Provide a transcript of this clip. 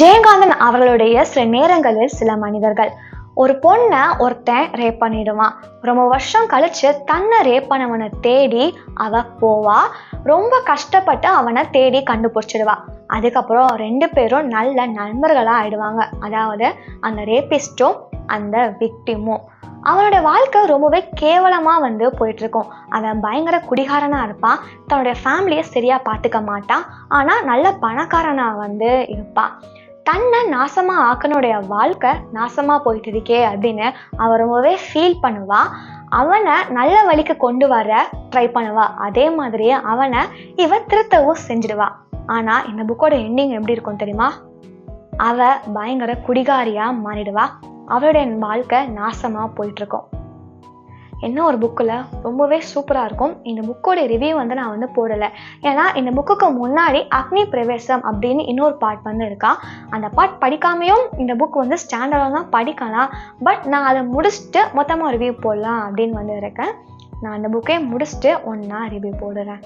ஜெயகாந்தன் அவர்களுடைய சில நேரங்களில் சில மனிதர்கள் ஒரு பொண்ணை ஒருத்தன் ரேப் பண்ணிடுவான். ரொம்ப வருஷம் கழிச்சு தன்னை ரேப் பண்ணவனை தேடி அவ போவா. ரொம்ப கஷ்டப்பட்டு அவனை தேடி கண்டுபிடிச்சிடுவா. அதுக்கப்புறம் 2 பேரும் நல்ல நண்பர்களா ஆயிடுவாங்க. அதாவது அந்த ரேபிஸ்டும் அந்த விக்டிமும். அவனோட வாழ்க்கை ரொம்பவே கேவலமா போயிட்டு இருக்கும். அவன் பயங்கர குடிகாரனா இருப்பான். தன்னுடைய ஃபேமிலியை சரியா பார்த்துக்க மாட்டான். ஆனா நல்ல பணக்காரனா இருப்பான். தன்னை நாசமா ஆக்கனுடைய வாழ்க்கை நாசமா போயிட்டு இருக்கே அப்படின்னு அவன் ரொம்பவே ஃபீல் பண்ணுவா. அவனை நல்ல வழிக்கு கொண்டு வர ட்ரை பண்ணுவா. அதே மாதிரியே அவனை இவ திருத்தவும் செஞ்சிடுவா. ஆனா இந்த புக்கோட எண்டிங் எப்படி இருக்கும் தெரியுமா? அவ பயங்கர குடிகாரியா மாறிடுவா. அவளுடைய வாழ்க்கை நாசமா போயிட்டு இருக்கும். இன்னும் ஒரு புக்கில் ரொம்பவே சூப்பராக இருக்கும். இந்த புக்கோட ரிவ்யூ நான் போடலை. ஏன்னா இந்த புக்குக்கு முன்னாடி அக்னி பிரவேசம் அப்படின்னு இன்னொரு பார்ட் இருக்கா. அந்த பார்ட் படிக்காமையும் இந்த புக் ஸ்டாண்டர்டாக தான் படிக்கலாம். பட் நான் அதை முடிச்சுட்டு மொத்தமாக ரிவ்யூ போடலாம் அப்படின்னு இருக்கேன். நான் அந்த புக்கே முடிச்சுட்டு ஒன்றா ரிவ்யூ போடுறேன்.